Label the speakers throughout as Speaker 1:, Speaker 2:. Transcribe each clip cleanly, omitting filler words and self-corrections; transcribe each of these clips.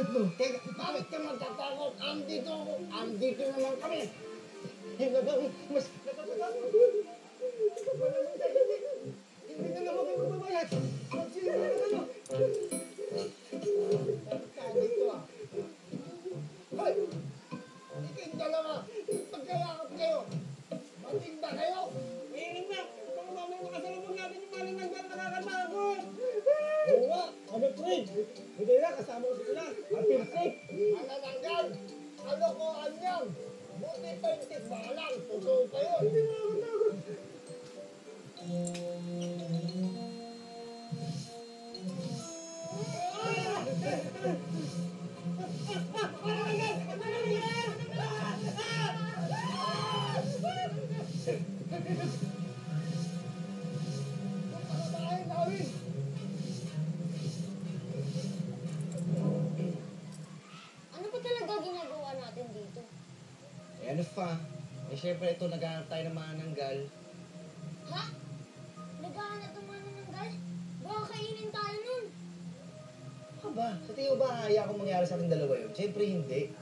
Speaker 1: galit mo?
Speaker 2: Teka, bakit ka magtatakot? Andito naman kami. Hindi na ba, mas nakakatakot. Hindi na naman kayo magbabayad. Magsili na ano. Dito ah. Hoy! Iking dalawa. Pagkayakap kayo. Matinda kayo. Iinig na. Kung mamay makasalubog natin yung maling nagdan nakakatakot. Oo nga. Ano Fred? Hindi na, kasama ko sila. Mapirsik. Manananggal. Kalokohan yan. Buti 20 ba lang. Totoo pa yun. Hindi mo ako takot.
Speaker 3: Ano ba talaga ginagawa natin dito?
Speaker 1: Eh ano pa? Eh syempre ito, naghahanap tayo ng manananggal.
Speaker 3: Ha? Naghahanap ng manananggal? Baka kainin tayo nun.
Speaker 1: Ano ba? Sa tingin mo ba haya akong mangyari sa ating dalawa yun? Syempre hindi.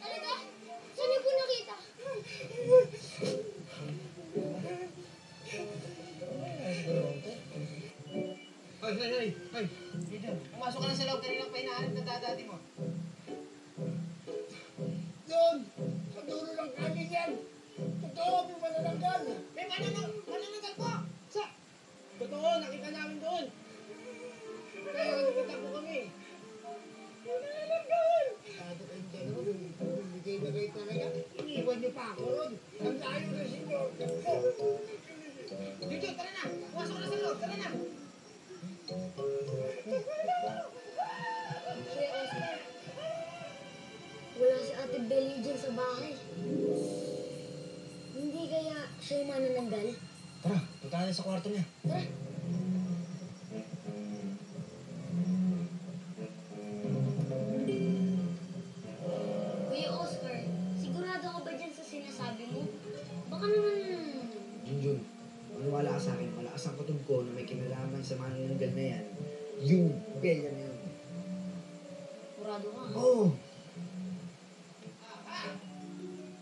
Speaker 3: Talaga? Saan niyo po nakita?
Speaker 1: Hoy! Dito, pumasok ka na sa loob, kanina pa hinahanap na dadati mo.
Speaker 2: Yun! Sa dulo ng kanin yan! Totoo, may manananggal!
Speaker 1: May manananggal po! Sa? Totoo, nakita namin doon.
Speaker 2: Kaya nakita po kami! Manananggal! Sabi ko hindi naman, bigay na kayo talaga. Iniwan niyo pa ako ron. Ang layo na sinyo.
Speaker 1: Dito, tara na! Pumasok ka na sa loob, tara na!
Speaker 3: Kuya Oscar, wala si Ate Belly dyan sa bahay. Hindi kaya siya yung manananggal?
Speaker 1: Tara, punta na sa kwarto niya.
Speaker 3: Tara. Kuya Oscar, sigurado ka ba dyan sa sinasabi mo? Baka naman...
Speaker 1: Junjun, maniwala ka sa akin, malakas ang kutob ko na may kinalaman sa manananggal na yan. Yung Bella na yun.
Speaker 3: Sigurado ka.
Speaker 1: Oo!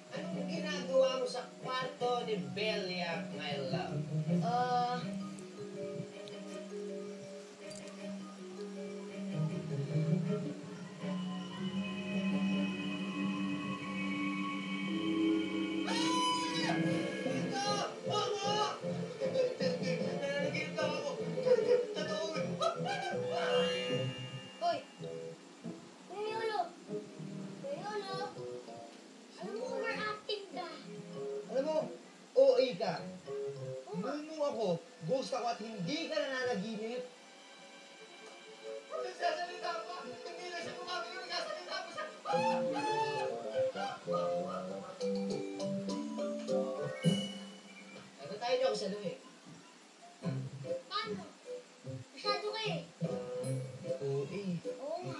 Speaker 4: Anong ginagawa mo sa kwarto ni Belia, my love?
Speaker 3: Hoy! Kuya Yolo! Kuya Yolo! Alam mo, overacting ka.
Speaker 1: Alam mo, OA ka. Mumu ako, ghost ako at hindi ka nananaginip.
Speaker 2: Nagsasalita pa! Hindi na siya kumami yung nagsasalita pa siya!
Speaker 4: Ano tayo niyo ako sa luwi?
Speaker 3: Paano? Masyado ka eh.
Speaker 1: OA.
Speaker 3: Oo nga.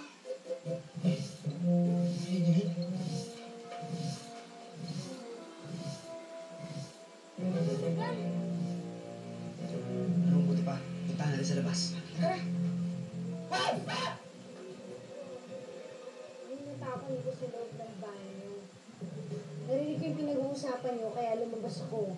Speaker 1: Anong buti pa? Puntahan natin sa labas.
Speaker 3: Tara.
Speaker 5: Ay, natapon ko sa loob ng banyo. Narinig ko yung pinag-uusapan nyo, kaya lumabas ako.